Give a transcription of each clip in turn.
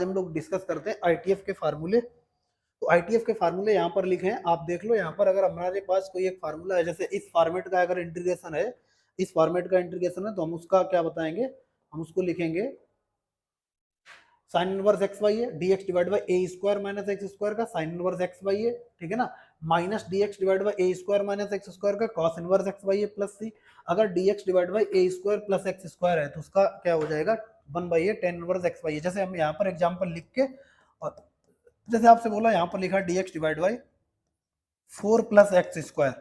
हम लोग डिस्कस करते हैं आईटीएफ के फार्मूले। तो आईटीएफ के फार्मूले यहाँ पर लिखे हैं, आप देख लो। यहाँ पर अगर हमारे पास कोई एक फार्मूला है, जैसे इस फॉर्मेट का अगर इंटीग्रेशन है, इस फॉर्मेट का इंटीग्रेशन है, तो हम उसका क्या बताएंगे, हम उसको लिखेंगे साइन इनवर्स एक्स वाई है, dx divide by a square minus x square का साइन इनवर्स एक्स वाई है, ठीक है ना, minus dx divide by a square minus x square का कॉस इनवर्स एक्स वाई है प्लस सी। अगर dx divide by a square plus x square है तो उसका क्या हो जाएगा, 1/a tan inverse x y है। जैसे हम यहाँ पर एग्जाम्पल लिख के, और जैसे आपसे बोला यहाँ पर लिखा dx divide by 4 + x²,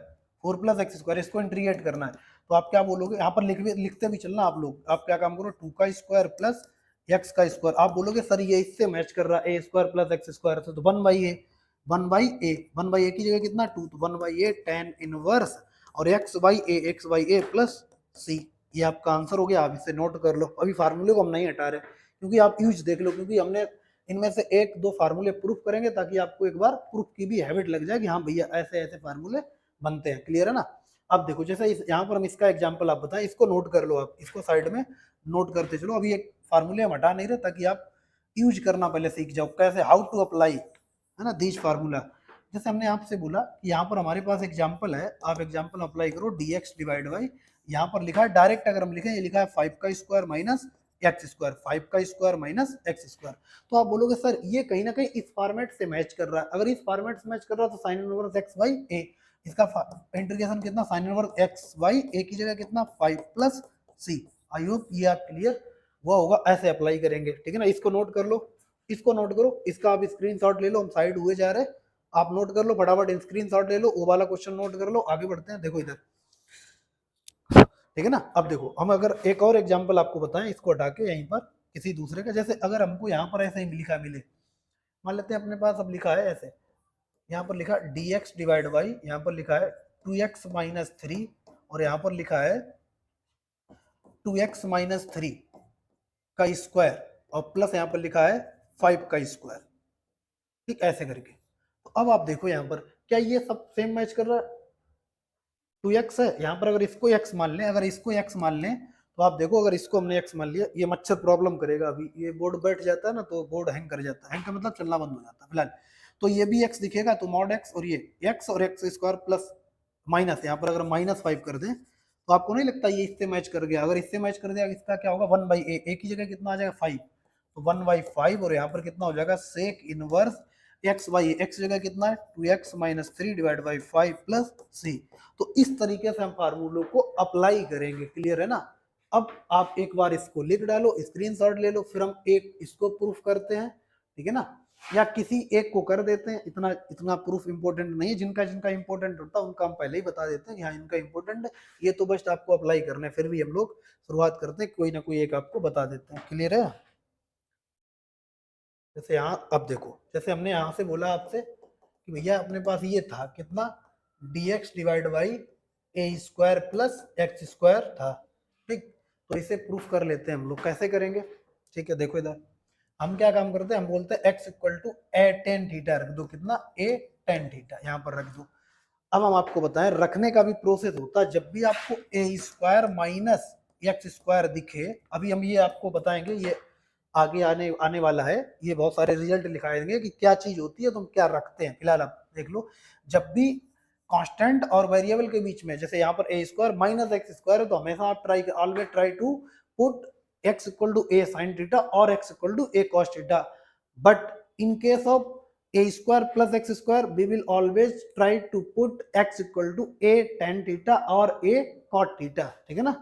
4 + x², इसको इंटीग्रेट करना है। तो आप क्या बोलोगे, यहाँ पर लिखते भी चलना आप लोग। आप क्या काम करो, 2 का स्क्वायर प्लस एक्स का स्क्वायर। आप बोलोगे सर ये इससे मैच कर रहा है, A square plus x square से, तो 1/a, 1/a, 1/a की जगह कितना 2, तो 1/a टेन इनवर्स और x/a प्लस सी। ये आपका आंसर हो गया। आप इसे नोट कर लो। अभी फार्मूले को हम नहीं हटा रहे, क्योंकि आप यूज देख लो, क्योंकि हमने इनमें से एक दो फार्मूले प्रूफ करेंगे ताकि आपको एक बार प्रूफ की भी हैबिट लग जाए कि हाँ भैया ऐसे ऐसे फार्मूले बनते हैं। क्लियर है ना। अब देखो, जैसे यहाँ पर हम इसका एग्जांपल आप बताएं, इसको नोट कर लो, आप इसको साइड में नोट करते चलो। अभी एक फार्मूले हम हटा नहीं रहे, ताकि आप यूज करना पहले सीख जाओ, कैसे हाउ टू अप्लाई, है ना, दीज फार्मूला। जैसे हमने आपसे बोला कि यहाँ पर हमारे पास एग्जाम्पल है, आप एग्जाम्पल अप्लाई करो, dx डिवाइड बाई, यहाँ पर लिखा है डायरेक्ट, अगर हम लिखें, ये लिखा है 5 का स्क्वायर माइनस एक्स स्क्वायर, 5 का स्क्वायर माइनस एक्स स्क्वायर। तो आप बोलोगे सर ये कहीं ना कहीं इस फॉर्मेट से मैच कर रहा है। अगर इस फॉर्मेट से मैच कर रहा है तो साइन इनवर्स एक्स बाई ए, इसका इंटीग्रेशन कितना, साइन इनवर्स एक्स बाई ए की जगह कितना 5 प्लस सी। आई होप ये आप क्लियर हुआ होगा। ऐसे अप्लाई करेंगे, ठीक है ना। इसको नोट कर लो, इसको नोट करो, इसका आप स्क्रीनशॉट ले लो, हम साइड हुए जा रहे हैं, आप नोट कर लो फटाफट, स्क्रीनशॉट ले लो, वो वाला क्वेश्चन नोट कर लो, आगे बढ़ते हैं। देखो इधर, ठीक है ना। अब देखो, हम अगर एक और एग्जांपल आपको बताएं, इसको हटा के यहीं पर किसी दूसरे का, जैसे अगर हमको यहाँ पर ऐसे ही लिखा मिले, मान लेते हैं अपने पास अब लिखा है ऐसे, यहाँ पर लिखा dx डिवाइड बाई, यहाँ पर लिखा है 2x - 3, और यहाँ पर लिखा है 2x - 3 का स्क्वायर, और प्लस यहाँ पर लिखा है 5 का स्क्वायर, ठीक, ऐसे करके। तो अब आप देखो यहाँ पर, क्या ये सब सेम मैच कर रहा है। 2x है यहाँ पर, अगर इसको x मान लें, अगर इसको x मान लें, तो आप देखो, अगर इसको हमने x मान लिया, ये मच्छर प्रॉब्लम करेगा। अभी ये बोर्ड बैठ जाता है ना, तो बोर्ड हैंग कर जाता है, हैंग का मतलब चलना बंद हो जाता है फिलहाल। तो ये भी x दिखेगा, तो मॉड x, और ये x और x स्क्वायर प्लस माइनस, यहाँ पर अगर -5 कर दें, तो आपको नहीं लगता ये इससे मैच कर गया। अगर इससे मैच कर दिया, इसका क्या होगा, 1/a, a की जगह कितना आ जाएगा 5, तो 1/5, और यहाँ पर कितना हो जाएगा sec inverse x by, x जगह कितना है 2x - 3 डिवाइड बाई 5 प्लस सी। तो इस तरीके से हम फार्मूलों को अप्लाई करेंगे। क्लियर है ना। अब आप एक बार इसको लिख डालो, स्क्रीनशॉट ले लो, फिर हम एक इसको प्रूफ करते हैं, ठीक है ना, या किसी एक को कर देते हैं। इतना इतना प्रूफ इंपॉर्टेंट नहीं है, जिनका जिनका इंपॉर्टेंट होता है उनका हम पहले ही बता देते हैं, यहाँ इनका इंपॉर्टेंट है, ये तो बस आपको अप्लाई करना है। फिर भी हम लोग शुरुआत करते हैं, कोई ना कोई एक आपको बता देते हैं। क्लियर है। जैसे यहाँ अब देखो, जैसे हमने यहाँ से बोला आपसे कि भैया अपने पास ये था कितना, dx divide by a square plus x square था, ठीक। तो इसे प्रूफ कर लेते हैं हम लोग, कैसे करेंगे, ठीक है। देखो इधर हम क्या काम करते हैं, हम बोलते हैं x equal to a tan theta रख दो, कितना a टेन थीटा यहाँ पर रख दो। अब हम आपको बताएं, रखने का भी प्रोसेस होता है। जब भी आपको ए स्क्वायर माइनस एक्स स्क्वायर दिखे, अभी हम ये आपको बताएंगे, ये आगे आने आने वाला है, ये बहुत सारे रिजल्ट दिखाए देंगे कि क्या चीज होती है, तो हम क्या रखते हैं। फिलहाल आप देख लो, जब भी कांस्टेंट और वेरिएबल के बीच में, जैसे यहाँ पर a square minus x square है, तो हमेशा आप always try to put x equal to a sine theta और x equal to a cos theta. But in case of a square plus x square, we will always try to put x equal to a tan theta और a cot theta, ठीक है ना।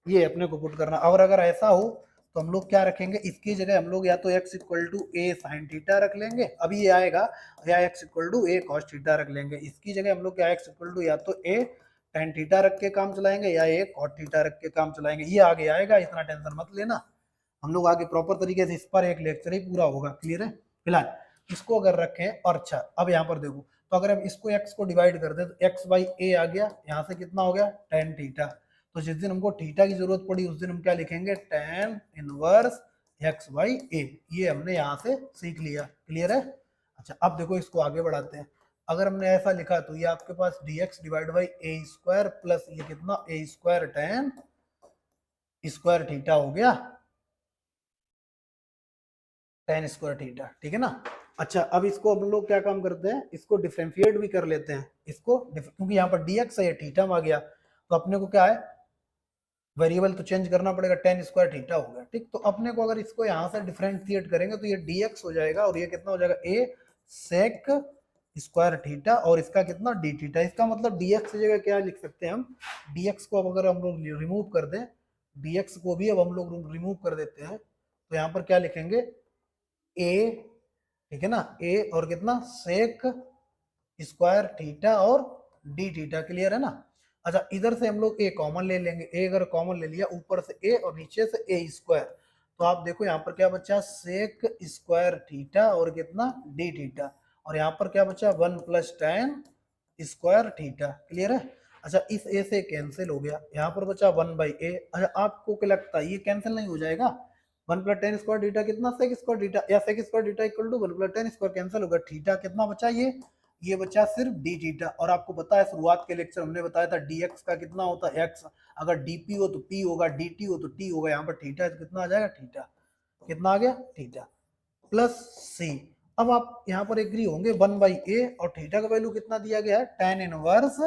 ये अपने को put करना। और अगर ऐसा हो तो हम लोग क्या रखेंगे, इसकी जगह हम लोग या तो x equal to a sin theta रख लेंगे, अभी ये आएगा, या x equal to a cos theta रख लेंगे। इसकी जगह हम लोग क्या x इक्वल टू या तो a tan थीटा रख के काम चलाएंगे, या a cot थीटा रख के काम चलाएंगे। ये आगे आएगा, इतना टेंशन मत लेना, हम लोग आगे प्रॉपर तरीके से इस पर एक लेक्चर ही पूरा होगा। क्लियर है। फिलहाल इसको अगर रखें, और अच्छा अब यहाँ पर देखो, तो अगर हम इसको x को डिवाइड कर दे, तो x बाई ए आ गया, यहाँ से कितना हो गया टेन थीटा। तो जिस दिन हमको थीटा की जरूरत पड़ी, उस दिन हम क्या लिखेंगे, टेन इनवर्स x बाई ए। ये हमने यहाँ से सीख लिया। क्लियर है। अच्छा अब देखो, इसको आगे बढ़ाते हैं। अगर हमने ऐसा लिखा, तो ये आपके पास dx divide by a square plus ये कितना ए स्क्वायर टेन स्क्वायर थीटा हो गया। tan स्क्वायर थीटा, ठीक है ना। अच्छा अब इसको हम लोग क्या काम करते हैं, इसको डिफरेंशिएट भी कर लेते हैं इसको, क्योंकि यहाँ पर dx है, थीटा में आ गया, तो अपने को क्या है, वेरिएबल तो चेंज करना पड़ेगा, tan स्क्वायर थीटा हो गया, ठीक। तो अपने को अगर इसको यहाँ से डिफरेंशिएट करेंगे तो ये dx हो जाएगा, और ये कितना हो जाएगा, a sec स्क्वायर थीटा, और इसका कितना d थीटा। इसका मतलब dx की जगह क्या लिख सकते हैं हम, dx को अब अगर हम लोग रिमूव कर दें, dx को भी अब हम लोग रिमूव कर देते हैं, तो यहाँ पर क्या लिखेंगे, a, ठीक है ना, a और कितना sec स्क्वायर थीटा और डी थीटा, क्लियर है ना। अच्छा इधर से हम लोग ए कॉमन ले लेंगे, ए अगर कॉमन ले लिया, ऊपर से ए और नीचे से ए स्क्वायर, तो आप देखो यहाँ पर क्या बचा, सेक स्क्वायर थीटा और कितना डी थीटा, और यहाँ पर क्या बचा 1 plus tan square theta, clear है। अच्छा इस ए से कैंसिल हो गया, यहाँ पर बचा 1/a। अच्छा आपको क्या लगता है ये कैंसिल नहीं हो जाएगा, 1 प्लस tan स्क्वायर थीटा कितना, सेक स्क्वायर थीटा, या sec square theta equal to 1 plus tan square, cancel होगा, थीटा कितना बचा, ये बचा सिर्फ डी थीटा। और आपको पता है शुरुआत के लेक्चर हमने बताया था dx का कितना होता है x, अगर dp हो तो p होगा, dt हो तो t होगा, यहाँ पर थीटा है तो कितना आ जाएगा, थीटा कितना आ गया, थीटा प्लस c। अब आप यहाँ पर एग्री होंगे 1/a, और थीटा का वैल्यू कितना दिया गया है, tan inverse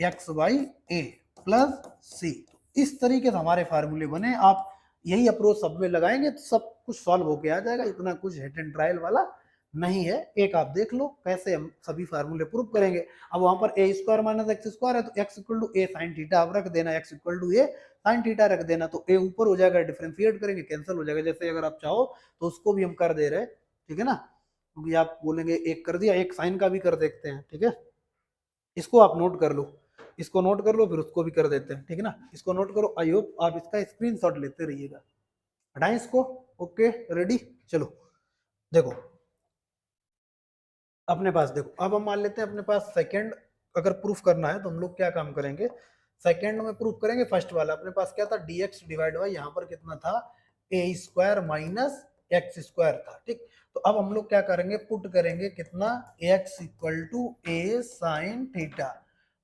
x/a plus c। इस तरीके से हमारे फार्मूले बने, आप यही अप्रोच सब में लगाएंगे तो सब कुछ सॉल्व होके आ जाएगा, इतना कुछ हिट एंड ट्रायल वाला नहीं है। एक आप देख लो कैसे हम सभी फार्मूले प्रूव करेंगे। अब वहां पर a square minus x square है, तो x equal to a sine theta आप रख देना, x equal to a sine theta रख देना, तो ए ऊपर हो जाएगा, डिफरेंशिएट करेंगे कैंसिल हो जाएगा। जैसे अगर आप चाहो तो उसको भी हम कर दे रहे हैं, ठीक है ना, क्योंकि आप बोलेंगे एक कर दिया, एक साइन का भी कर देखते हैं, ठीक है। इसको आप नोट कर लो, इसको नोट कर लो, फिर उसको भी कर देते हैं, ठीक है ना। इसको नोट करो, आई होप आप इसका स्क्रीनशॉट लेते रहिएगा। हटाएं इसको, ओके रेडी, चलो देखो अपने पास, देखो अब हम मान लेते हैं अपने पास सेकंड अगर प्रूफ करना है तो हम लोग क्या काम करेंगे, सेकंड में प्रूफ करेंगे। फर्स्ट वाला अपने पास क्या था, dx डिवाइड बाई यहाँ पर कितना था, a square minus x square था, ठीक। तो अब हम लोग क्या करेंगे, पुट करेंगे कितना, x equal to a sine theta,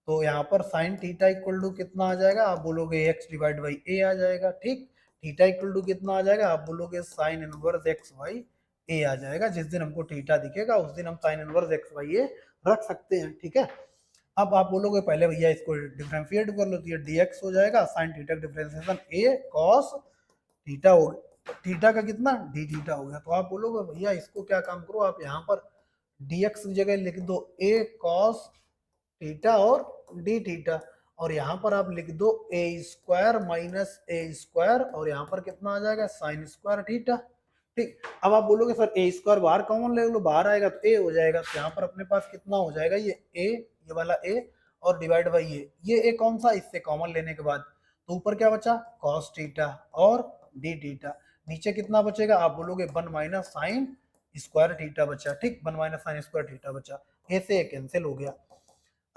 तो यहाँ पर साइन थीटा इक्वल टू कितना आ जाएगा, आप बोलोगे x डिवाइड बाई a आ जाएगा, ठीक। थीटा इक्वल टू कितना आ जाएगा, आप बोलोगे साइन इनवर्स x बाई ए आ जाएगा। जिस दिन हमको थीटा दिखेगा उस दिन हम साइन इनवर्स एक्स बाई ए रख सकते हैं, ठीक है। अब आप बोलोगे पहले भैया इसको डिफरेंशिएट कर लो, तो ये dx हो जाएगा, sine theta differentiation a cos theta हो, थीटा का कितना d थीटा हो गया। तो आप बोलोगे भैया इसको क्या काम करो, आप यहाँ पर dx की जगह लिख दो a cos थीटा और d थीटा, और यहाँ पर आप लिख दो a square minus a square, और यहाँ पर कितना आ जाएगा, साइन स्क्वायर थीटा, ठीक। अब आप बोलोगे सर ए स्क्वायर बाहर कॉमन ले लो, बाहर आएगा तो ए हो जाएगा, तो यहाँ पर अपने पास कितना हो जाएगा, ये ए, ये वाला ए और डिवाइड बाई ये ए कौन सा, इससे कॉमन लेने के बाद तो ऊपर क्या बचा, कॉस थीटा और डी थीटा, नीचे कितना बचेगा, आप बोलोगे 1 माइनस साइन स्क्वायर थीटा बचा, ठीक, 1 माइनस साइन स्क्वायर थीटा बचा, ए से कैंसिल हो गया।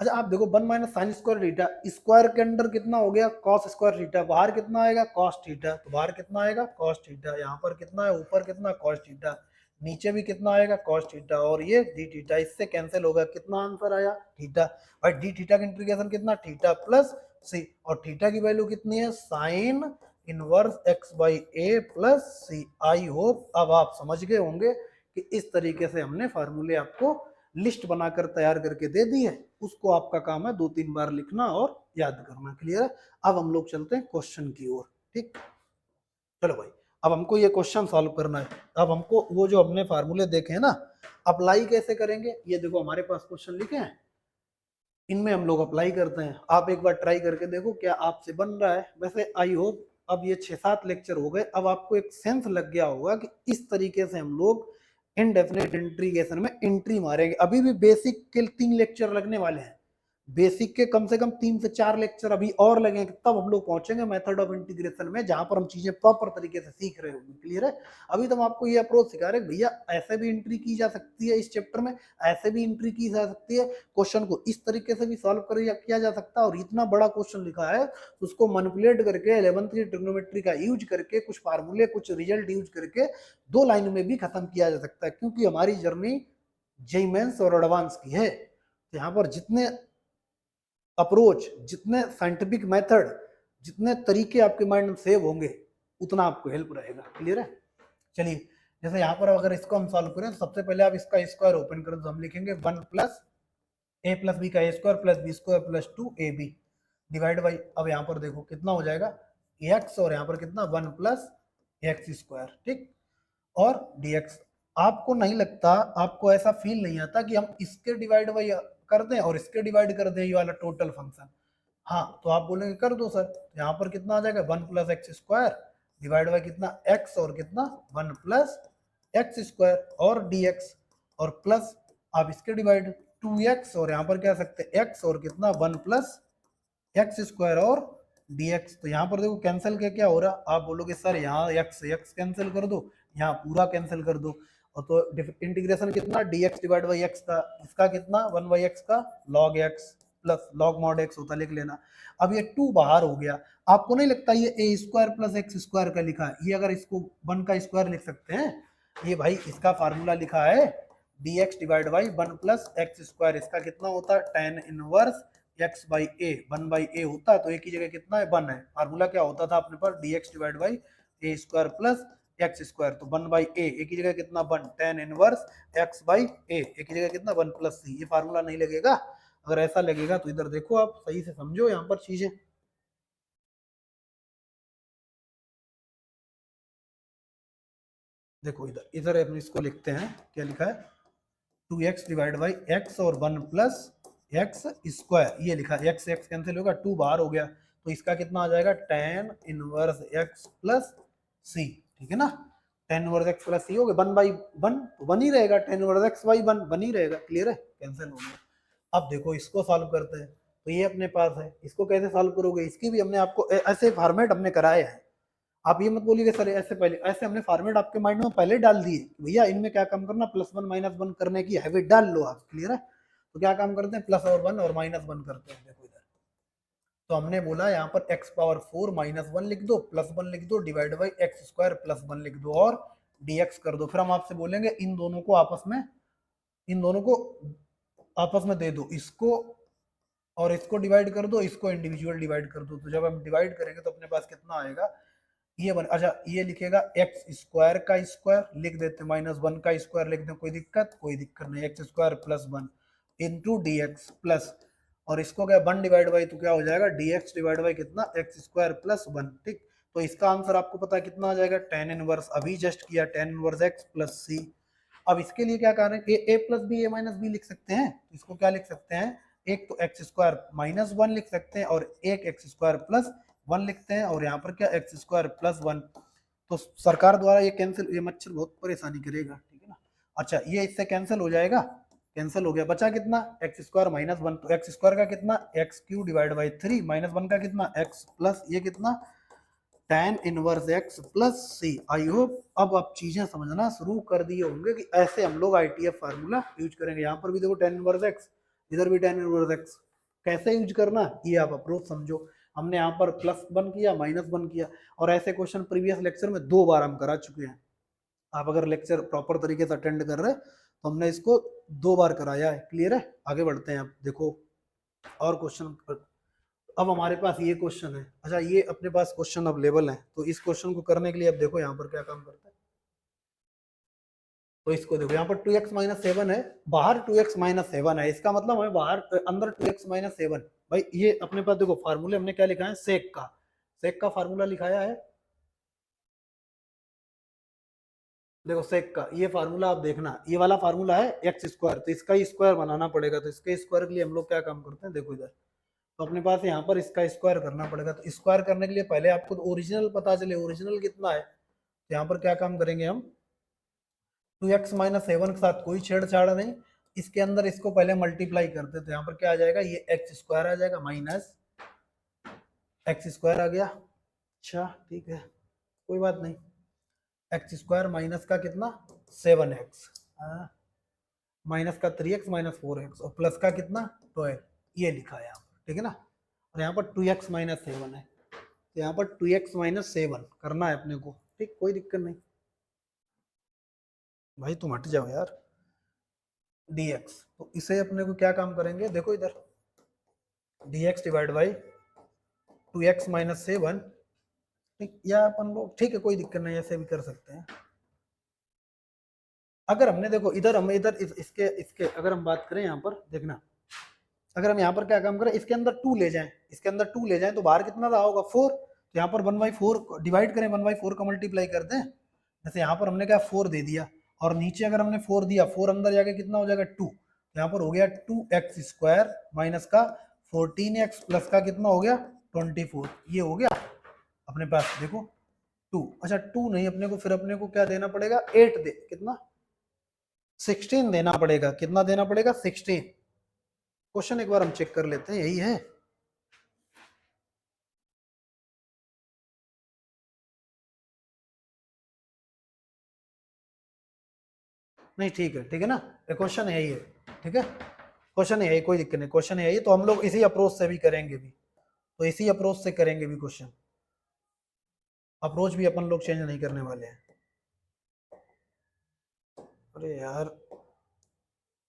अच्छा आप देखो 1 minus sine square theta, square के अंदर कितना हो गया, कॉस स्क्वायर थीटा, बाहर कितना आएगा, कॉस थीटा, तो बाहर कितना आएगा, कॉस थीटा, यहाँ पर कितना है, ऊपर कितना, कॉस थीटा, नीचे भी कितना आएगा, कॉस थीटा, और ये डी थीटा, इससे कैंसिल होगा, कितना आंसर आया, थीटा। भाई डी थीटा का इंटीग्रेशन कितना, थीटा प्लस सी, और थीटा की वैल्यू कितनी है, sine inverse x by a plus C. I hope अब आप समझ गए होंगे कि इस तरीके से हमने फार्मूले आपको लिस्ट बनाकर तैयार करके दे दी है, उसको आपका काम है 2-3 बार लिखना और याद करना, क्लियर है। अब हम लोग चलते हैं क्वेश्चन की ओर, ठीक। चलो भाई अब हमको ये क्वेश्चन सॉल्व करना है। अब हमको वो जो हमने फार्मूले देखे हैं ना, अप्लाई कैसे करेंगे, ये देखो हमारे पास क्वेश्चन लिखे हैं, इनमें हम लोग अप्लाई करते हैं। आप एक बार ट्राई करके देखो क्या आपसे बन रहा है। वैसे आई होप अब ये 6-7 लेक्चर हो गए, अब आपको एक सेंस लग गया होगा कि इस तरीके से हम लोग इनडेफिनेट इंटीग्रेशन में एंट्री मारेंगे। अभी भी बेसिक के 3 लेक्चर लगने वाले हैं, बेसिक के कम से कम 3 से 4 लेक्चर अभी और लगेंगे, तब हम लोग पहुंचेंगे मेथड ऑफ इंटीग्रेशन में, जहां पर हम चीजें प्रॉपर तरीके से सीख रहे होंगे, क्लियर है। अभी तो हम आपको ये अप्रोच सिखा रहे हैं भैया ऐसे भी एंट्री की जा सकती है इस चैप्टर में, ऐसे भी एंट्री की जा सकती है, क्वेश्चन को इस तरीके से भी सॉल्व किया जा सकता है। और इतना बड़ा क्वेश्चन लिखा है तो उसको मैनिपुलेट करके 11th की ट्रिग्नोमेट्री का यूज करके, कुछ फार्मूले कुछ रिजल्ट यूज करके 2 लाइन में भी खत्म किया जा सकता है, क्योंकि हमारी जर्नी जेईई मेंस और एडवांस की है। तो यहाँ पर जितने अप्रोच, जितने साइंटिफिक मेथड, जितने तरीके आपके माइंड में सेव होंगे उतना आपको हेल्प रहेगा, क्लियर है। चलिए जैसे यहाँ पर अगर इसको हम सॉल्व करें तो सबसे पहले आप इसका स्क्वायर ओपन करें तो हम लिखेंगे 1 प्लस ए प्लस बी का A square plus B square plus 2ab divide by, अब यहाँ पर देखो कितना हो जाएगा x और यहाँ पर कितना 1 प्लस एक्स स्क्वायर, ठीक, और dx। आपको नहीं लगता, आपको ऐसा फील नहीं आता कि हम इसके डिवाइड बाई कर दें और इसके डिवाइड कर दें ये वाला टोटल फंक्शन? हाँ, तो आप बोलेंगे कर दो सर, यहाँ पर कितना आ जाएगा 1 plus x square divide by कितना x और कितना 1 प्लस एक्स स्क्वायर और dx, और प्लस आप इसके डिवाइड 2x और यहाँ पर क्या सकते हैं x और कितना 1 प्लस एक्स स्क्वायर और dx। तो यहाँ पर देखो कैंसिल क्या क्या हो रहा, आप बोलोगे सर यहाँ x x कैंसिल कर दो, यहाँ पूरा कैंसिल कर दो, और तो इंटीग्रेशन कितना dx डिवाइड बाई x का, इसका कितना 1 बाई x का log x plus log mod x होता, लिख लेना। अब ये 2 बाहर हो गया, आपको नहीं लगता ये a square plus x square का लिखा है, ये अगर इसको 1 का स्क्वायर लिख सकते हैं, ये भाई इसका फार्मूला लिखा है dx divide by 1 plus x square, इसका कितना होता है tan inverse x by A, 1 by A होता है, तो एक ही जगह कितना है 1 है। फार्मूला क्या होता था अपने पास dx divide by a square plus x square, तो 1 बाई ए, एक ही जगह कितना 1, tan इनवर्स x बाई ए, एक ही जगह कितना 1 प्लस सी। ये फार्मूला नहीं लगेगा, अगर ऐसा लगेगा तो इधर देखो, आप सही से समझो यहाँ पर चीजें। देखो इधर इधर अपन इसको लिखते हैं, क्या लिखा है 2x डिवाइड बाई x और 1 प्लस एक्स स्क्वायर, ये लिखा है, x x कैंसिल होगा, 2 बाहर हो गया, तो इसका कितना आ जाएगा tan inverse x plus c, ठीक है ना, tan inverse x plus c हो गया 1 बाई 1, तो 1 ही रहेगा, tan इनवर्स x बाई 1 1 ही रहेगा, क्लियर है, कैंसिल हो गया। अब देखो इसको सॉल्व करते हैं, तो ये अपने पास है, इसको कैसे सॉल्व करोगे, इसकी भी हमने आपको ऐसे फॉर्मेट हमने कराए हैं। आप ये मत बोलिए सर ऐसे, पहले ऐसे हमने फॉर्मेट आपके माइंड में पहले डाल दिए, भैया इनमें क्या काम करना, प्लस 1 माइनस 1 करने की हैबिट डाल लो आप, क्लियर है। तो क्या काम करते हैं, प्लस और 1 और माइनस 1 करते हैं, देखो इधर। तो हमने बोला यहाँ पर x पावर 4 माइनस 1 लिख दो, प्लस 1 लिख दो, divide by x square plus 1 लिख दो और dx कर दो। फिर हम आपसे बोलेंगे इन दोनों को आपस में, इन दोनों को आपस में दे दो, इसको और इसको डिवाइड कर दो, इसको इंडिविजुअल डिवाइड कर दो। तो जब हम डिवाइड करेंगे तो अपने पास कितना आएगा, ये बन, अच्छा ये लिखेगा एक्स स्क्वायर का स्क्वायर लिख देते, माइनस 1 का स्क्वायर लिख दें, कोई दिक्कत, कोई दिक्कत नहीं, x square plus 1 into D x plus, और इसको क्या 1 डिवाइड बाई, तो क्या हो जाएगा dx डिवाइड बाई कितना एक्स स्क्वायर प्लस 1, ठीक। तो इसका आंसर आपको पता है कितना आ जाएगा, tan इनवर्स अभी जस्ट किया, tan इनवर्स x प्लस सी। अब इसके लिए क्या कारण है, a plus b, a minus b लिख सकते हैं, तो इसको क्या लिख सकते हैं, एक तो एक्स स्क्वायर माइनस 1 लिख सकते हैं और एक एक्स स्क्वायर प्लस 1 लिखते हैं, और यहाँ पर क्या एक्स स्क्वायर प्लस 1। तो सरकार द्वारा ये कैंसिल, ये मच्छर बहुत परेशानी करेगा, ठीक है ना। अच्छा ये इससे कैंसिल हो जाएगा, कैंसिल हो गया, बचा कितना एक्स स्क्वायर माइनस 1, तो एक्स स्क्वायर का कितना x cube divide by 3 minus 1 का कितना एक्स प्लस ये कितना tan inverse x plus C. I hope अब आप चीजें समझना शुरू कर दिए होंगे कि ऐसे हम लोग ITF फार्मूला यूज करेंगे। यहाँ पर भी देखो tan इनवर्स x, इधर भी tan इनवर्स x, कैसे यूज करना ये आप अप्रोच समझो। हमने यहाँ पर प्लस 1 किया, माइनस 1 किया, और ऐसे क्वेश्चन प्रीवियस लेक्चर में 2 बार हम करा चुके हैं। आप अगर लेक्चर प्रॉपर तरीके से अटेंड कर रहे हैं तो हमने इसको 2 बार कराया है, क्लियर है। आगे बढ़ते हैं, आप देखो और क्वेश्चन। अब हमारे पास ये क्वेश्चन है, अच्छा ये अपने पास क्वेश्चन अवेलेबल है, तो इस क्वेश्चन को करने के लिए अब देखो यहाँ पर क्या काम करता है। तो इसको देखो यहाँ पर 2x माइनस 7 है, बाहर 2x माइनस 7 है, इसका मतलब हमें बाहर अंदर 2x माइनस 7। भाई ये अपने पास देखो फार्मूले हमने क्या लिखा है, सेक का फार्मूला लिखाया है, देखो सेक का ये फार्मूला आप देखना, ये वाला फार्मूला है एक्स स्क्वायर, तो इसका ही स्क्वायर बनाना पड़ेगा, तो इसके स्क्वायर के लिए हम लोग क्या काम करते हैं, देखो इधर। तो अपने पास यहाँ पर इसका स्क्वायर करना पड़ेगा, तो स्क्वायर करने के लिए पहले आपको ओरिजिनल पता चले, ओरिजिनल कितना है। तो यहाँ पर क्या काम करेंगे हम, 2x माइनस 7 के साथ कोई छेड़छाड़ नहीं, इसके अंदर इसको पहले मल्टीप्लाई करते, तो यहाँ पर क्या आ जाएगा, ये एक्स स्क्वायर आ जाएगा माइनस एक्स स्क्वायर आ गया। अच्छा ठीक है, कोई बात नहीं, एक्स स्क्वायर माइनस का कितना 7x, माइनस का 3x माइनस 4x, और प्लस का कितना 12, ये लिखा है यहाँ पर, ठीक है ना। और यहाँ पर 2x माइनस 7 है, तो यहाँ पर 2x माइनस 7 करना है अपने को, ठीक, कोई दिक्कत नहीं। भाई तुम हट जाओ यार, dx, तो इसे अपने को क्या काम करेंगे, देखो इधर dx divide by 2x minus 7, ठीक, या अपन लोग ठीक है, कोई दिक्कत नहीं, ऐसे भी कर सकते हैं। अगर हमने देखो इधर हम इधर इसके इसके अगर हम बात करें यहाँ पर देखना, अगर हम यहाँ पर क्या काम करें, इसके अंदर 2 ले जाएं, इसके अंदर 2 ले जाएं तो बाहर कितना रहा होगा 4, तो यहाँ पर 1/4 डिवाइड करें, 1/4 का मल्टीप्लाई कर दें। जैसे यहाँ पर हमने क्या 4 दे दिया, और नीचे अगर हमने 4 दिया, 4 अंदर जाके कितना हो जाएगा 2, तो यहाँ पर हो गया 2x² माइनस का 14x प्लस का कितना हो गया 24, ये हो गया अपने पास देखो 2। अच्छा 2 नहीं, अपने को फिर अपने को क्या देना पड़ेगा 8 दे कितना 16 देना पड़ेगा, कितना देना पड़ेगा 16। क्वेश्चन एक बार हम चेक कर लेते हैं, यही है। नहीं ठीक है, ठीक है ना, क्वेश्चन यही है, ठीक है, क्वेश्चन यही, कोई दिक्कत नहीं, क्वेश्चन यही, तो हम लोग इसी अप्रोच से भी करेंगे भी, तो इसी अप्रोच से करेंगे भी क्वेश्चन, अप्रोच भी अपन लोग चेंज नहीं करने वाले हैं। अरे यार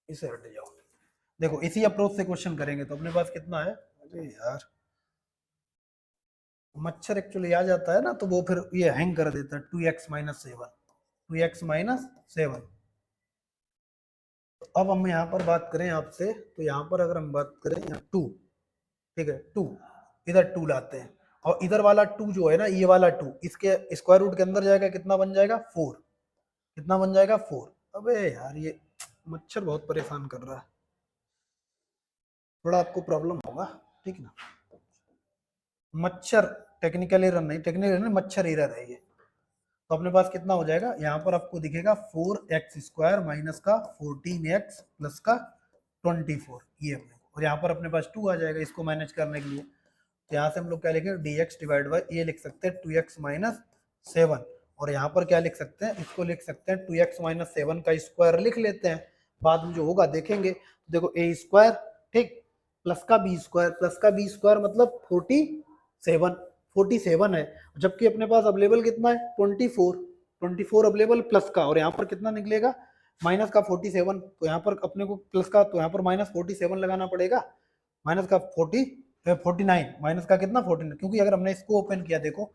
इसे हट जाओ, देखो इसी अप्रोच से क्वेश्चन करेंगे तो अपने पास कितना है, अरे यार मच्छर एक्चुअली आ जाता है ना तो वो फिर ये हैंग कर देता है, 2x - 7 तो अब हम यहाँ पर बात करें आपसे, तो यहाँ पर अगर हम बात करें यहाँ 2, ठीक है 2, इधर 2 लाते हैं, और इधर वाला 2 जो है ना, ये वाला 2 इसके स्क्वायर रूट के अंदर जाएगा, कितना बन जाएगा 4, कितना बन जाएगा 4। अबे यार ये मच्छर बहुत परेशान कर रहा है, थोड़ा आपको प्रॉब्लम होगा, ठीक ना, मच्छर टेक्निकल एरर नहीं, टेक्निकल नहीं, मच्छर एरर है ये। तो अपने पास कितना हो जाएगा, यहाँ पर आपको दिखेगा 4x² माइनस का 14x प्लस का 24, ये अपने को, और यहाँ पर अपने पास 2 आ जाएगा इसको मैनेज करने के लिए, तो यहाँ से हम लोग क्या लिखेंगे dx डिवाइड बाई ये लिख सकते हैं 2x - 7, और यहाँ पर क्या लिख सकते हैं, इसको लिख सकते हैं 2x - 7 का स्क्वायर लिख लेते हैं, बाद में जो होगा देखेंगे। तो देखो a², ठीक, प्लस का b² प्लस का b² मतलब 47 है, जबकि अपने पास अवेलेबल कितना है 24 अवेलेबल प्लस का, और यहाँ पर कितना निकलेगा माइनस का 47, तो यहाँ पर अपने को प्लस का, तो यहाँ पर -47 लगाना पड़ेगा, माइनस का 49 माइनस का कितना 49, क्योंकि अगर हमने इसको ओपन किया देखो,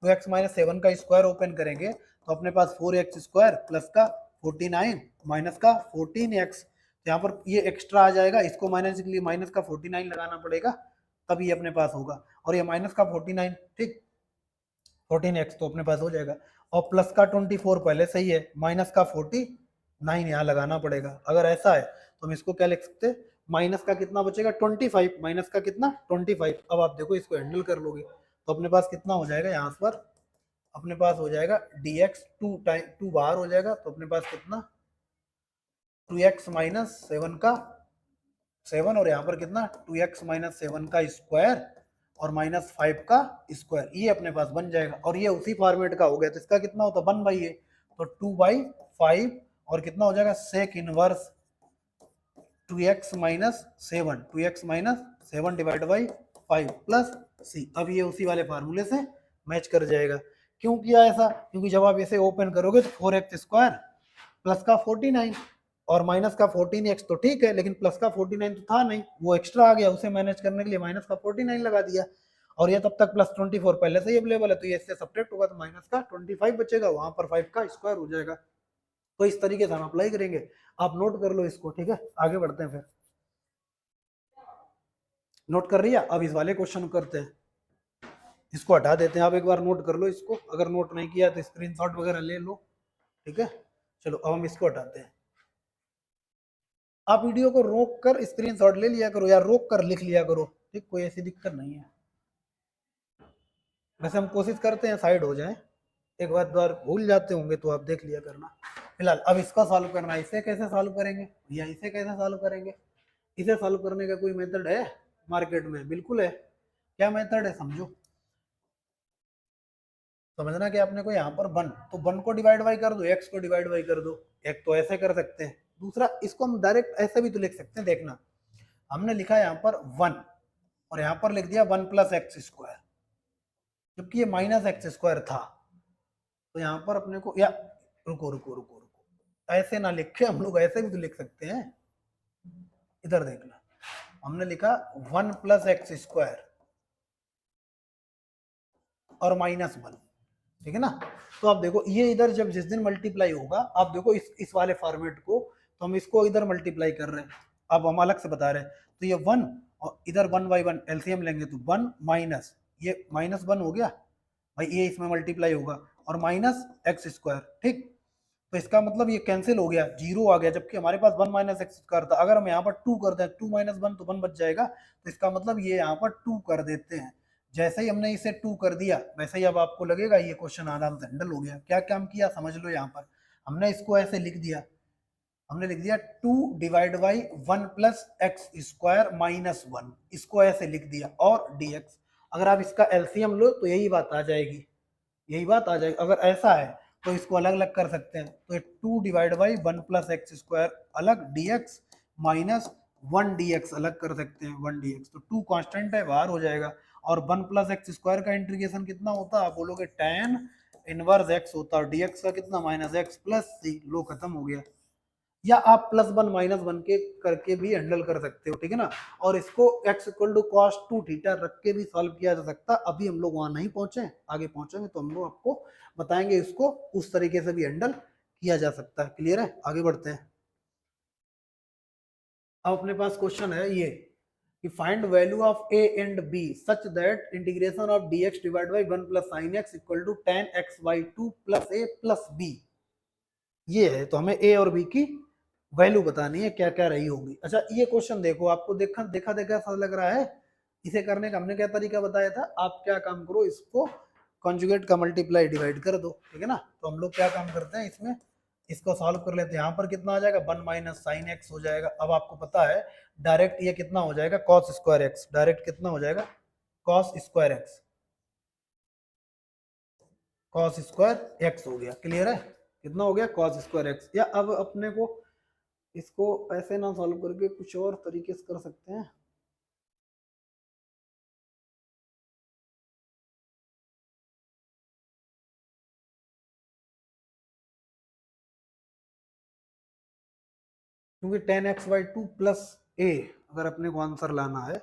तो x - 7 का स्क्वायर ओपन करेंगे तो अपने पास 4x² प्लस का 49 माइनस का 14x, तो यहाँ पर ये एक्स्ट्रा आ जाएगा, इसको माइनस के लिए माइनस का 49 लगाना पड़ेगा, तब ये अपने पास होगा, और ये माइनस का 49, ठीक 14x तो अपने पास हो जाएगा, और प्लस का 24 पहले सही है, माइनस का 49 यहाँ लगाना पड़ेगा। अगर ऐसा है तो हम इसको क्या लिख सकते हैं, माइनस का कितना बचेगा 25, माइनस का कितना 25। अब आप देखो इसको हैंडल कर लोगे तो अपने पास कितना हो जाएगा, यहाँ पर अपने पास हो जाएगा dx 2 बाहर हो जाएगा, तो अपने पास कितना 2x - 7 का 7, और यहाँ पर कितना 2x - 7 का स्क्वायर और -5 का स्क्वायर, ये अपने पास बन जाएगा, और ये उसी फॉर्मेट का हो गया, तो इसका कितना होता 1/a, तो 2/5, और कितना हो जाएगा sec inverse 2x - 7 divide by 5 plus c। अब ये उसी वाले फार्मूले से मैच कर जाएगा। क्यों किया ऐसा, क्योंकि जब आप इसे ओपन करोगे तो 4x² प्लस का 49 और माइनस का 14x तो ठीक है, लेकिन प्लस का 49 तो था नहीं, वो एक्स्ट्रा आ गया, उसे मैनेज करने के लिए माइनस का 49 लगा दिया, और ये तब तक प्लस 24 पहले से ही अवेलेबल है, तो ये इससे सब्ट्रैक्ट होगा तो माइनस का 25 बचेगा, वहां पर 5 का स्क्वायर हो जाएगा। तो इस तरीके से हम अप्लाई करेंगे, आप नोट कर लो इसको, ठीक है, आगे बढ़ते हैं फिर। नोट कर रही है, अब इस वाले क्वेश्चन करते हैं, इसको हटा देते हैं, आप एक बार नोट कर लो इसको, अगर नोट नहीं किया तो स्क्रीनशॉट वगैरह ले लो, ठीक है। चलो अब हम इसको हटाते हैं, आप वीडियो को रोक कर स्क्रीनशॉट ले लिया करो, या रोक कर लिख लिया करो, ठीक, कोई ऐसी दिक्कत नहीं है। वैसे हम कोशिश करते हैं साइड हो जाए, एक बार भूल जाते होंगे तो आप देख लिया करना। फिलहाल अब इसका सॉल्व करना है, इसे कैसे सॉल्व करेंगे या इसे कैसे सॉल्व करेंगे, इसे सॉल्व करने का कोई मेथड है मार्केट में, बिल्कुल है। क्या मेथड है समझो, समझना कि आपने को यहाँ पर 1, तो 1 को डिवाइड बाई कर दो, x को डिवाइड बाई कर दो, एक तो ऐसे कर सकते हैं, दूसरा इसको हम डायरेक्ट ऐसे भी तो लिख सकते हैं, देखना हमने लिखा यहाँ पर 1 और यहाँ पर लिख दिया 1 + x², जबकि ये -x² था, तो यहाँ पर अपने को, या रुको रुको रुको रुको, ऐसे ना लिखे, हम लोग ऐसे भी तो लिख सकते हैं, इधर देखना हमने लिखा 1 + x² और -1, ठीक है ना। तो आप देखो ये इधर जब जिस दिन मल्टीप्लाई होगा, आप देखो इस वाले फॉर्मेट को, तो हम इसको इधर मल्टीप्लाई कर रहे हैं, अब हम अलग से बता रहे हैं, तो ये 1 और इधर 1/1 एलसीएम लेंगे तो 1 माइनस ये -1 हो गया भाई, ये इसमें मल्टीप्लाई होगा और माइनस एक्स स्क्वायर, ठीक। तो इसका मतलब ये कैंसिल हो गया, जीरो आ गया, जबकि हमारे पास 1 माइनस एक्स स्क्वायर था। अगर हम यहाँ पर 2 कर दें, 2 माइनस 1 तो 1 बच जाएगा, तो इसका मतलब ये यहाँ पर 2 कर देते हैं। जैसे ही हमने इसे 2 कर दिया, वैसे ही अब आपको लगेगा ये क्वेश्चन आराम से हैंडल हो गया। क्या काम किया समझ लो, यहाँ पर हमने इसको ऐसे लिख दिया, हमने लिख दिया 2 divide by 1 plus x square minus 1, इसको ऐसे लिख दिया, और dx। अगर आप इसका एलसीएम लो तो यही बात आ जाएगी, यही बात आ जाएगी। अगर ऐसा है तो इसको अलग अलग कर सकते हैं, तो 2 divide by 1 plus x square अलग, dx माइनस 1 dx अलग कर सकते हैं, 1 dx। तो 2 कांस्टेंट है, बाहर हो जाएगा। और 1 प्लस एक्स स्क्वायर का इंटीग्रेशन कितना होता है, आप बोलोगे tan इनवर्स x होता है, dx का कितना माइनस एक्स प्लस सी, लो खत्म हो गया। या आप +1 -1 के करके भी हैंडल कर सकते हो, ठीक है ना। और इसको x equal to cos 2 theta रख के भी सॉल्व किया जा सकता। अभी हम लोग वहां नहीं पहुंचे, आगे पहुंचेंगे तो हम लोग आपको बताएंगे इसको उस तरीके से भी हैंडल किया जा सकता है। क्लियर है, आगे बढ़ते हैं। अब अपने पास क्वेश्चन है ये कि find value of a and b such that integration of dx divide by 1 plus sin x equal to tan x by 2 plus a plus b। ये है, तो हमें a और b की वैल्यू बतानी है, क्या क्या रही होगी। अच्छा ये क्वेश्चन देखो, आपको देखा देखा देखा ऐसा लग रहा है, इसे करने का हमने क्या तरीका बताया था। आप क्या काम करो, इसको कॉन्जुगेट का मल्टीप्लाई डिवाइड कर दो, ठीक है ना। तो हम लोग क्या काम करते हैं इसमें, इसको सॉल्व कर लेते हैं। यहाँ पर कितना आ जाएगा, 1 माइनस साइन एक्स हो जाएगा। अब आपको पता है डायरेक्ट ये कितना हो जाएगा, कॉस स्क्वायर एक्स, डायरेक्ट कितना हो जाएगा, cos square x, cos square x हो गया। क्लियर है, कितना हो गया, कॉस स्क्वायर एक्स। या अब अपने को इसको ऐसे ना सॉल्व करके कुछ और तरीके से कर सकते हैं। क्योंकि 10x/2 प्लस a अगर अपने को आंसर लाना है,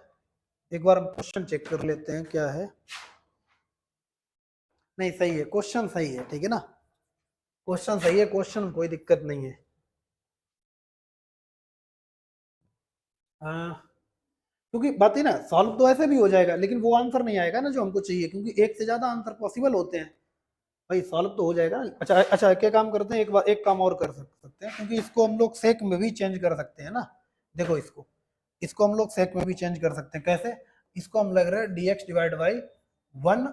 एक बार हम क्वेश्चन चेक कर लेते हैं क्या है। नहीं सही है, क्वेश्चन सही है, ठीक है ना, क्वेश्चन सही है, क्वेश्चन कोई दिक्कत नहीं है। क्योंकि बात है ना, सॉल्व तो ऐसे भी हो जाएगा, लेकिन वो आंसर नहीं आएगा ना जो हमको चाहिए, क्योंकि एक से ज्यादा आंसर पॉसिबल होते हैं। भाई सॉल्व तो हो जाएगा ना। अच्छा अच्छा, क्या काम करते हैं, एक बार एक काम और कर सकते हैं, क्योंकि इसको हम लोग सेक में भी चेंज कर सकते हैं ना। देखो इसको, इसको हम लोग सेक में भी चेंज कर सकते हैं। कैसे, इसको हम लग रहा है dx डिवाइड बाई 1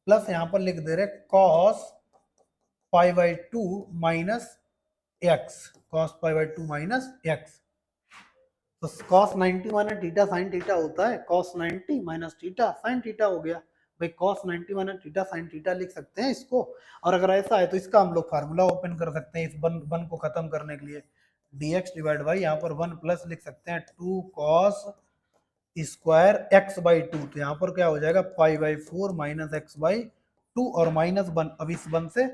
प्लस यहाँ पर लिख दे रहे cos π/2 minus x, cos π/2 minus x. तो cos 90 minus theta sin theta होता है, cos 90 minus theta sin theta हो गया। भाई cos 90 minus theta sin theta लिख सकते हैं इसको। और अगर ऐसा है तो इसका हम लोग फार्मूला ओपन कर सकते हैं इस वन को खत्म करने के लिए। dx डिवाइड बाई यहाँ पर 1 प्लस लिख सकते हैं 2 cos स्क्वायर x/2, तो यहाँ पर क्या हो जाएगा π/4 माइनस x/2 और -1। अब इस 1 से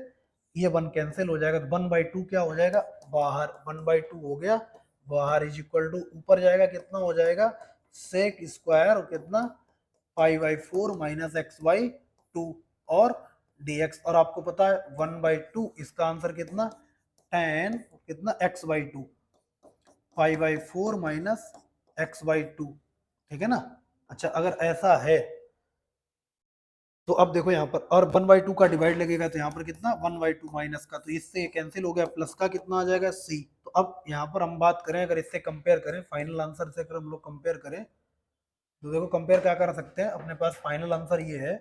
ये 1 कैंसिल हो जाएगा, तो 1/2 क्या हो जाएगा, बाहर 1/2 हो गया बाहर, इज इक्वल टू ऊपर जाएगा कितना हो जाएगा, सेक स्क्वायर और कितना π/4 माइनस x/2 और dx। और आपको पता है 1/2, इसका आंसर कितना, tan कितना x/2, π/4 माइनस x/2, ठीक है ना। अच्छा अगर ऐसा है तो अब देखो यहाँ पर, और 1/2 का डिवाइड लगेगा तो यहाँ पर कितना 1/2 माइनस का, तो इससे कैंसिल हो गया, प्लस का कितना आ जाएगा c। तो अब यहाँ पर हम बात करें, अगर इससे कंपेयर करें फाइनल आंसर से, अगर हम लोग कंपेयर करें तो देखो कंपेयर क्या कर सकते हैं, अपने पास फाइनल आंसर ये है,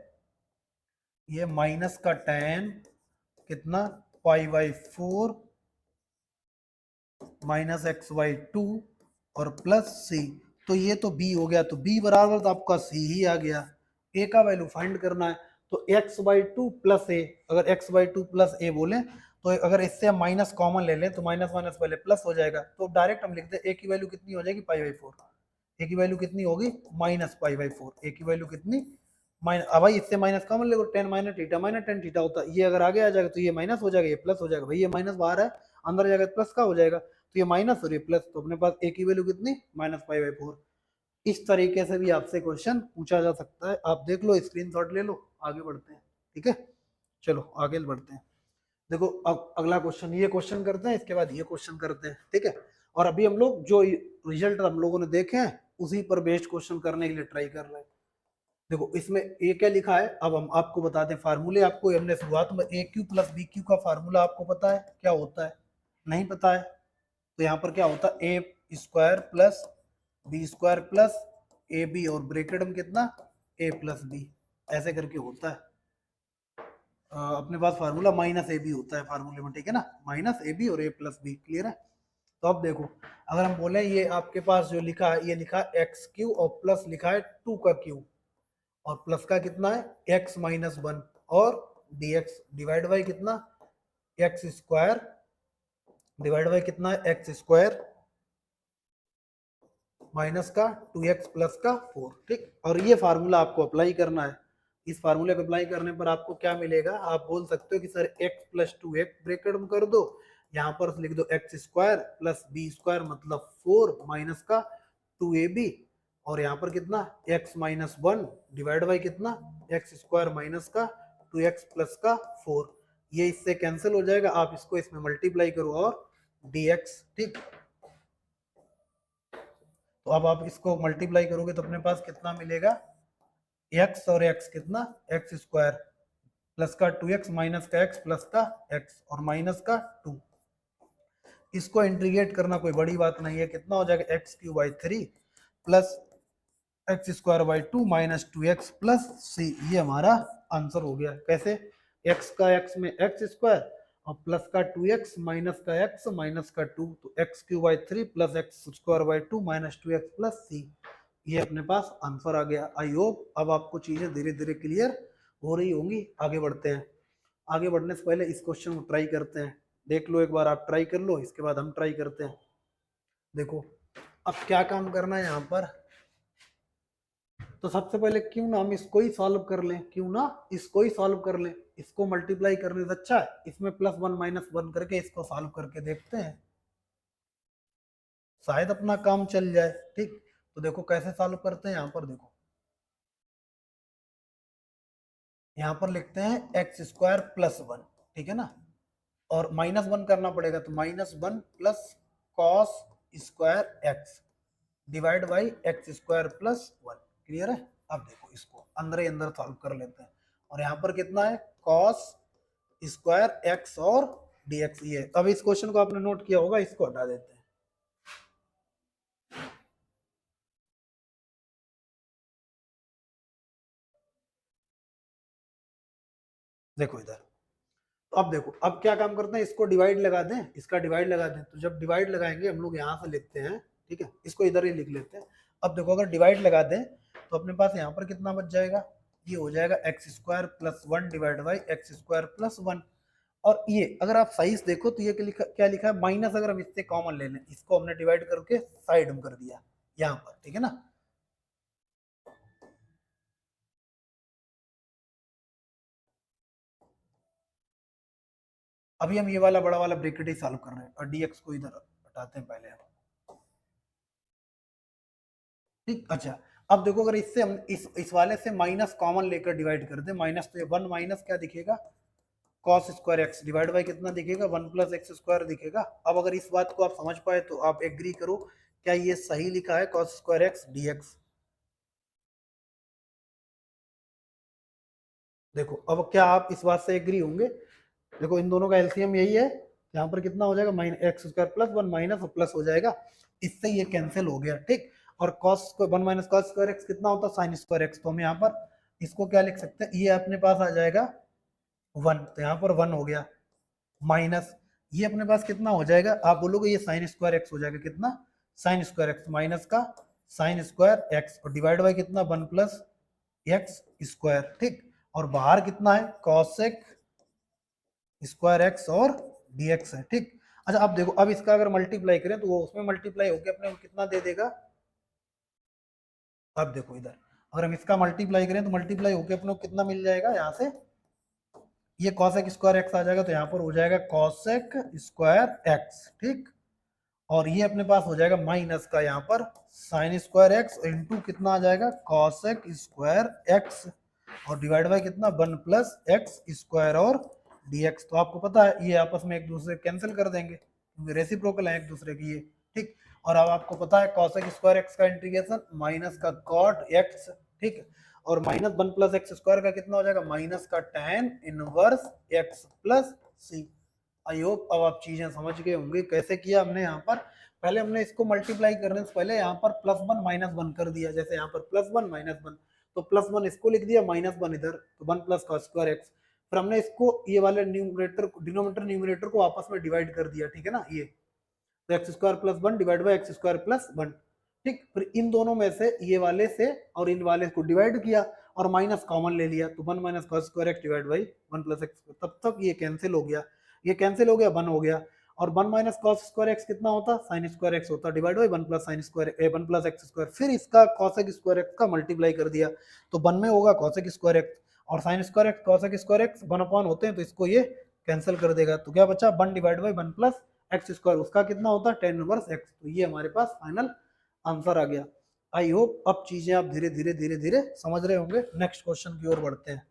ये माइनस का tan कितना π/4 माइनस x/2 और प्लस c। तो ये तो b हो गया, तो b बराबर तो आपका c ही आ गया। a का वैल्यू फाइंड करना है, तो x/2 प्लस a, अगर x/2 प्लस a बोले तो अगर इससे हम माइनस कॉमन ले लें तो माइनस माइनस पहले प्लस हो जाएगा, तो डायरेक्ट हम लिखते हैं a की वैल्यू कितनी हो जाएगी π/4, a की वैल्यू कितनी होगी माइनस π/4, a की वैल्यू कितनी माइनस। अब भाई इससे माइनस कॉमन ले लो, tan minus theta minus tan theta होता है, ये अगर आगे आ जाएगा तो ये माइनस हो जाएगा, ये प्लस हो जाएगा। भाई ये माइनस बाहर है, अंदर जाएगा प्लस का हो जाएगा, तो ये माइनस और ये प्लस, तो अपने पास a की वैल्यू कितनी माइनस π/4। इस तरीके से भी आपसे क्वेश्चन पूछा जा सकता है, आप देख लो, स्क्रीनशॉट ले लो, आगे बढ़ते हैं, ठीक है। चलो आगे बढ़ते हैं। देखो अब अगला क्वेश्चन, ये क्वेश्चन करते हैं, इसके बाद ये क्वेश्चन करते हैं, ठीक है। और अभी हम लोग जो रिजल्ट हम लोगों ने देखे हैं उसी पर बेस्ड क्वेश्चन करने के लिए ट्राई कर रहे हैं। देखो इसमें ए क्या लिखा है, अब हम आपको बता दें फार्मूले। आपको हमने शुरुआत में ए क्यू प्लस बी क्यू का फार्मूला आपको पता है क्या होता है? नहीं पता है तो यहाँ पर क्या होता है, A square plus B square plus A B और ब्रैकेट में कितना, ए प्लस बी, ऐसे करके होता है। अपने पास फार्मूला माइनस ए बी होता है फार्मूले में, ठीक है ना, माइनस ए बी और ए प्लस बी, क्लियर है। तो अब देखो अगर हम बोले ये आपके पास जो लिखा है, ये लिखा है एक्स क्यू और प्लस लिखा है 2 का क्यू, और प्लस का कितना है एक्स माइनस 1, और डी एक्स डिवाइड बाई कितना, एक्स स्क्वायर डिवाइड बाई कितना है एक्स स्क्वायर माइनस का 2x प्लस का 4, ठीक। और ये फार्मूला आपको अप्लाई करना है। इस फार्मूले को अप्लाई करने पर आपको क्या मिलेगा, आप बोल सकते हो कि sir x plus 2x bracket में कर दो, यहाँ पर लिख दो x square plus B square मतलब 4 माइनस का 2ab, और यहाँ पर कितना x माइनस 1 डिवाइड बाई कितना एक्स स्क्वायर माइनस का 2x प्लस का 4, ये इससे कैंसिल हो जाएगा, आप इसको इसमें मल्टीप्लाई करो और dx, ठीक। तो अब आप इसको मल्टीप्लाई करोगे तो अपने पास कितना मिलेगा, x और x कितना, एक्स स्क्वायर प्लस का 2x माइनस का x प्लस का x और माइनस का 2, इसको इंटीग्रेट करना कोई बड़ी बात नहीं है, कितना हो जाएगा x Q by 3 plus x square by 2 minus 2x plus c, ये हमारा आंसर हो गया। कैसे, x का x में एक्स स्क्वायर और प्लस का 2x माइनस का x माइनस का 2, तो x Q by 3 plus x square by 2 minus 2x plus c, ये अपने पास आंसर आ गया। आई होप अब आपको चीजें धीरे धीरे क्लियर हो रही होंगी। आगे बढ़ते हैं। आगे बढ़ने से पहले इस क्वेश्चन को ट्राई करते हैं, देख लो एक बार, आप ट्राई कर लो, इसके बाद हम ट्राई करते हैं। देखो अब क्या काम करना है यहाँ पर, तो सबसे पहले क्यों ना हम इसको ही सॉल्व कर लें, क्यों ना इसको ही सॉल्व कर लें, इसको मल्टीप्लाई करने से अच्छा है इसमें प्लस 1 माइनस 1 करके इसको सॉल्व करके देखते हैं, शायद अपना काम चल जाए, ठीक। तो देखो कैसे सॉल्व करते हैं, यहाँ पर देखो, यहाँ पर लिखते हैं एक्स स्क्वायर प्लस 1, ठीक है ना, और माइनस 1 करना पड़ेगा, तो minus 1 plus cos square x divide by x square plus 1, clear है। अब देखो इसको अंदर ही अंदर सॉल्व कर लेते हैं, और यहाँ पर कितना है कॉस स्क्वायर एक्स और dx, ये अब इस क्वेश्चन को आपने नोट किया होगा, इसको हटा देते हैं। देखो इधर, तो अब देखो अब क्या काम करते हैं, इसको डिवाइड लगा दें, इसका डिवाइड लगा दें, तो जब डिवाइड लगाएंगे हम लोग यहाँ से लिखते हैं, ठीक है, इसको इधर ही लिख लेते हैं। अब देखो अगर डिवाइड लगा दें तो अपने पास यहाँ पर कितना बच जाएगा, ये हो जाएगा x square plus 1 divide by x square plus 1, और ये अगर आप सही से देखो तो ये क्या लिखा है माइनस, अगर हम इससे कॉमन ले लें, इसको हमने डिवाइड करके साइड में कर दिया यहाँ पर, ठीक है ना। अभी हम ये वाला बड़ा वाला ब्रैकेट ही सॉल्व कर रहे हैं, और dx को इधर हटाते हैं पहले हम, ठीक। अच्छा अब देखो अगर इससे हम इस वाले से माइनस कॉमन लेकर डिवाइड कर दे, माइनस, तो ये 1 माइनस क्या दिखेगा cos square x divide by कितना दिखेगा 1 प्लस एक्स स्क्वायर दिखेगा। अब अगर इस बात को आप समझ पाए तो आप एग्री करो, क्या ये सही लिखा है कॉस स्क्वायर एक्स dx। देखो अब क्या आप इस बात से एग्री होंगे, देखो इन दोनों का एलसीएम यही है, यहाँ पर कितना हो जाएगा minus x square plus 1 minus plus हो जाएगा, इससे ये कैंसिल हो गया, ठीक। और कॉस को 1 माइनस कॉस स्क्वायर एक्स कितना होता है साइन स्क्वायर एक्स, तो हम यहाँ पर इसको क्या लिख सकते हैं, ये अपने पास आ जाएगा 1, तो यहाँ पर 1 हो गया, माइनस ये अपने पास कितना हो जाएगा, आप बोलोगे ये साइन स्क्वायर एक्स हो जाएगा, कितना साइन स्क्वायर एक्स माइनस का साइन स्क्वायर एक्स, और डिवाइड बाई कितना 1 प्लस एक्स स्क्वायर, ठीक। और बाहर कितना है कॉसेक स्क्वायर एक्स और dx है, ठीक। अच्छा अब देखो अब इसका अगर मल्टीप्लाई करें तो वो उसमें मल्टीप्लाई होकर अपने को कितना दे देगा, अब देखो इधर अगर हम इसका मल्टीप्लाई करें तो मल्टीप्लाई होकर अपने को कितना मिल जाएगा, यहाँ से ये कॉसेक स्क्वायर एक्स आ जाएगा, तो यहाँ पर हो जाएगा कॉसेक स्क्वायर एक्स, ठीक। और ये अपने पास हो जाएगा माइनस का यहाँ पर साइन स्क्वायर एक्स इंटू कितना आ जाएगा कॉसेक स्क्वायर एक्स, और डिवाइड बाय कितना 1 प्लस एक्स स्क्वायर और dx। तो आपको पता है ये आपस में एक दूसरे कैंसिल कर देंगे क्योंकि रेसिप्रोकल है एक दूसरे की ये, ठीक। और अब आपको पता है cos स्क्वायर एक्स का इंटीग्रेशन माइनस का cot x, ठीक। और माइनस 1 प्लस एक्स स्क्वायर का कितना हो जाएगा माइनस का tan inverse x plus c। आई होप अब आप चीजें समझ गए होंगे कैसे किया हमने यहाँ पर। पहले हमने इसको मल्टीप्लाई करने से पहले यहाँ पर +1 -1 कर दिया, जैसे यहाँ पर +1 -1, तो +1 इसको लिख दिया, -1 इधर, तो 1 प्लस cos स्क्वायर एक्स। फिर हमने इसको ये वाले न्यूमरेटर डिनोमिनेटर न्यूमरेटर को आपस में डिवाइड कर दिया, ठीक है ना, ये तो x square plus 1 divide by x square plus 1, ठीक। फिर इन दोनों में से ये वाले से और इन वाले को डिवाइड किया और माइनस कॉमन ले लिया, तो 1 minus cos square x divide by 1 plus x. तब तक ये कैंसिल हो गया, ये कैंसिल हो गया, 1 हो गया। और 1 माइनस cos स्क्वायर एक्स कितना होता, sin स्क्वायर एक्स होता, divide by 1 plus sin square 1 plus x square. फिर इसका cos स्क्वायर एक्स का मल्टीप्लाई कर दिया, तो 1 में होगा cos स्क्वायर एक्स और sin square x cos square x 1 upon होते हैं, तो इसको ये कैंसिल कर देगा। तो क्या बचा 1 divide by 1 plus x square, उसका कितना होता है tan इनवर्स एक्स। तो ये हमारे पास फाइनल आंसर आ गया। आई होप अब चीजें आप धीरे धीरे धीरे धीरे समझ रहे होंगे। नेक्स्ट क्वेश्चन की ओर बढ़ते हैं।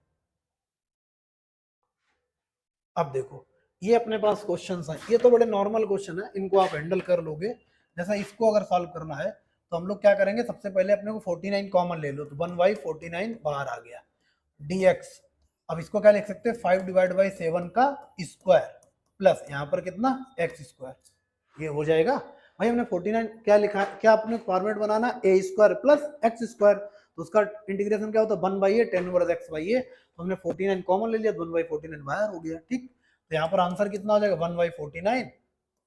अब देखो ये अपने पास क्वेश्चंस हैं, ये तो बड़े नॉर्मल क्वेश्चन है, इनको आप हैंडल कर लोगे। जैसा इसको अगर सॉल्व करना है तो हम लोग क्या करेंगे, सबसे पहले अपने को 49 कॉमन ले लो, तो 1/49 बाहर आ गया dx। अब इसको क्या लिख सकते हैं 5 डिवाइड बाई 7 का स्क्वायर प्लस यहाँ पर कितना एक्स स्क्वायर, ये हो जाएगा। भाई हमने 49 क्या लिखा है, क्या अपने फॉर्मेट बनाना A square plus x square, तो उसका इंटीग्रेशन क्या होता है 1/a tan inverse x by A. तो हमने 49 कॉमन ले लिया, 1/49 बाहर हो गया, ठीक। तो यहाँ पर आंसर कितना हो जाएगा 1/49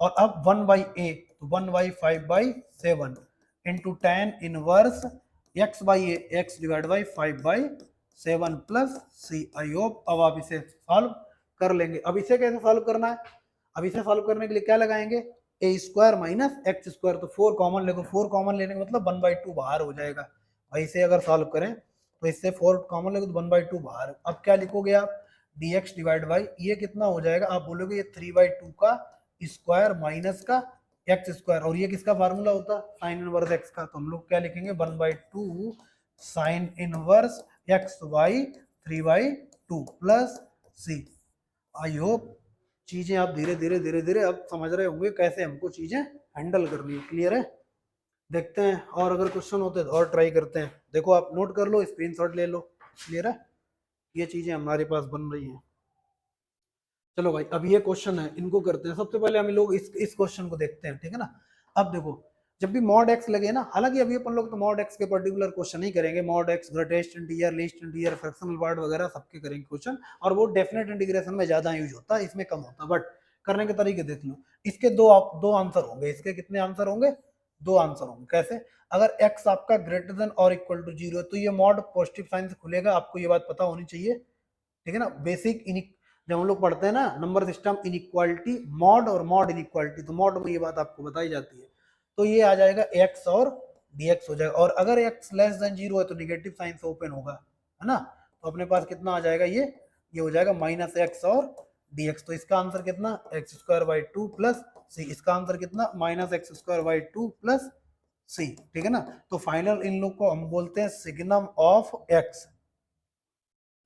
और अब 1/a, तो 1/5/7 into tan inverse x by a, x divide by 5/7 plus C. I hope अब आप इसे सॉल्व कर लेंगे। अब इसे कैसे सॉल्व करना है, अब इसे सॉल्व करने के लिए क्या लगाएंगे ए स्क्वायर माइनस एक्स स्क्वायर, तो 4 कॉमन ले, 4 कॉमन लेने का मतलब 1/2 बाहर हो जाएगा। भाई इसे अगर सॉल्व करें तो इससे 4 कॉमन लेगे तो 1/2 बाहर। अब क्या लिखोगे आप dx डिवाइड बाई ये कितना हो जाएगा, आप बोलोगे ये 3/2 का स्क्वायर माइनस का एक्स स्क्वायर, और ये किसका फार्मूला होता है साइन इनवर्स एक्स का, तो हम लोग क्या लिखेंगे 1/2 sine inverse x by 3/2 plus C. I hope चीजें आप धीरे धीरे धीरे धीरे अब समझ रहे होंगे कैसे हमको चीजें हैंडल करनी है। क्लियर है, देखते हैं और अगर क्वेश्चन होते हैं तो और ट्राई करते हैं। देखो आप नोट कर लो, स्क्रीनशॉट ले लो। क्लियर है, ये चीजें हमारे पास बन रही हैं। चलो भाई अब ये क्वेश्चन है, इनको करते हैं। सबसे पहले हम लोग इस क्वेश्चन को देखते हैं, ठीक है ना। अब देखो जब भी मॉड एक्स लगे ना, हालांकि अभी अपन लोग तो मॉड एक्स के पर्टिकुलर क्वेश्चन नहीं करेंगे, mod x greatest integer least integer fractional part वगैरह सबके करेंगे क्वेश्चन, और वो डेफिनेट इंटीग्रेशन में ज्यादा यूज होता है, इसमें कम होता है। बट करने के तरीके देख लो, इसके दो आंसर होंगे। इसके कितने आंसर होंगे, 2 आंसर होंगे। कैसे, अगर x आपका ग्रेटर देन और इक्वल टू 0 है तो ये मॉड पॉजिटिव साइन से खुलेगा, आपको ये बात पता होनी चाहिए, ठीक है ना। बेसिक जब हम लोग पढ़ते हैं ना नंबर सिस्टम इनइक्वालिटी मॉड और मॉड इनइक्वालिटी, तो मॉड में ये बात आपको बताई जाती है। तो ये आ जाएगा x और dx हो जाएगा, और अगर x लेस देन 0 है तो निगेटिव साइन से ओपन होगा, है ना। तो अपने पास कितना आ जाएगा, ये हो जाएगा -x और dx। तो इसका आंसर कितना x² 2 प्लस सी, इसका आंसर कितना -x² 2 प्लस सी, ठीक है ना। तो फाइनल इन लोग को हम बोलते हैं सिग्नम ऑफ x।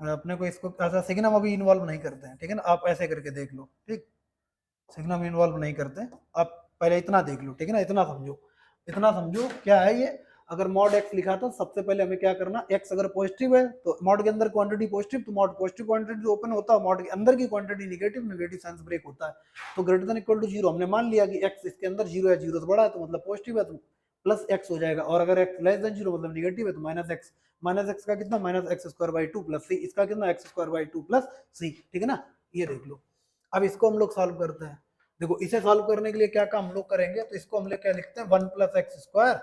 अपने को इसको ऐसा सिग्नम अभी इन्वॉल्व नहीं करते हैं, ठीक है ना। आप ऐसे करके देख लो, ठीक, सिग्नम इन्वॉल्व नहीं करते हैं। आप पहले इतना देख लो, ठीक है ना, इतना समझो, इतना समझो क्या है ये। अगर मॉड एक्स लिखा था सबसे पहले हमें क्या करना, एक्स अगर पॉजिटिव है तो मॉड के अंदर क्वांटिटी पॉजिटिव, तो मॉड पॉजिटिव क्वांटिटी ओपन होता है, मॉड के अंदर की quantity negative, negative sign break होता है। तो ग्रेटर देन इक्वल टू 0 हमने मान लिया कि एक्स इसके अंदर 0 है, 0 से बड़ा है तो मतलब पॉजिटिव है, तो प्लस एक्स हो जाएगा। और अगर एक्स लेस देन 0 मतलब निगेटिव है तो माइनस एक्स का कितना -x² 2 प्लस सी, इसका कितना x² 2 प्लस सी, ठीक है ना। ये देख लो। अब इसको हम लोग सॉल्व करते हैं। देखो इसे सॉल्व करने के लिए क्या काम हम लोग करेंगे, तो इसको हम लोग क्या लिखते हैं 1 प्लस एक्स स्क्वायर,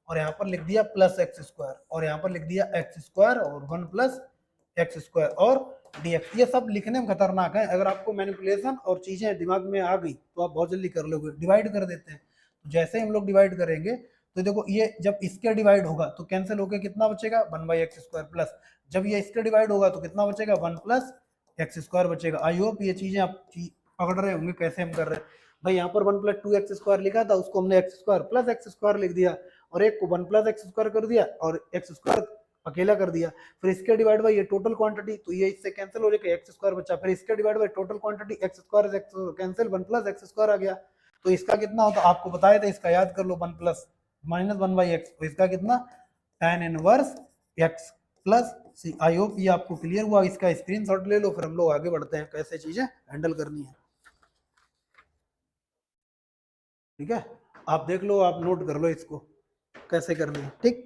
और यहाँ पर लिख दिया प्लस एक्स स्क्वायर, और यहाँ पर लिख दिया एक्स स्क्वायर और 1 प्लस एक्स स्क्वायर और dx। ये सब लिखने में खतरनाक है, अगर आपको मैनिपुलेशन और चीजें दिमाग में आ गई तो आप बहुत जल्दी कर लोगे। डिवाइड कर देते हैं, तो जैसे हम लोग डिवाइड करेंगे तो देखो ये जब इसके डिवाइड होगा तो कैंसिल होकर कितना बचेगा 1/x² प्लस, जब ये इसके डिवाइड होगा तो कितना बचेगा 1 प्लस एक्स स्क्वायर बचेगा। आई होप ये चीजें आप पकड़ रहे होंगे कैसे हम कर रहे हैं। भाई यहाँ पर 1 प्लस 2x² लिखा था, उसको हमने x² प्लस x² लिख दिया, और एक को 1 प्लस x² कर दिया और x² अकेला कर दिया। फिर इसके डिवाइड बाई ये टोटल क्वांटिटी, तो ये इससे कैंसिल हो जाएगा, एक्स स्क्वायर बचा। फिर इसके divide by total quantity, x square x cancel, 1 plus x square आ गया। तो इसका कितना होता है आपको बताया था, इसका याद कर लो, 1 प्लस माइनस 1 बाई एक्स, तो इसका कितना tan inverse x plus C. I hope ये आपको क्लियर हुआ। इसका स्क्रीनशॉट ले लो, फिर हम लोग आगे बढ़ते हैं कैसे चीजें हैंडल करनी है। ठीक है, आप देख लो, आप नोट कर लो इसको कैसे करनी है। ठीक,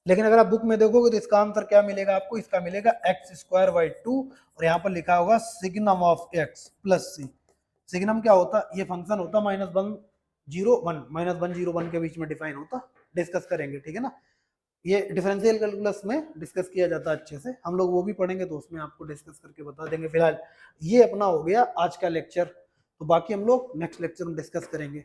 लेकिन अगर आप बुक में देखोगे तो इसका आंसर क्या मिलेगा आपको, इसका मिलेगा एक्स स्क्वायर बाई 2 और यहाँ पर लिखा होगा signum of x plus c. Signum क्या होता, ये फंक्शन होता -1 0 1 -1 0 1 के बीच में डिफाइन होता, डिस्कस करेंगे। ठीक है ना, ये डिफरेंशियल कैलकुलस में डिस्कस किया जाता है अच्छे से, हम लोग वो भी पढ़ेंगे तो उसमें आपको डिस्कस करके बता देंगे। फिलहाल ये अपना हो गया आज का लेक्चर, तो बाकी हम लोग नेक्स्ट लेक्चर में डिस्कस करेंगे।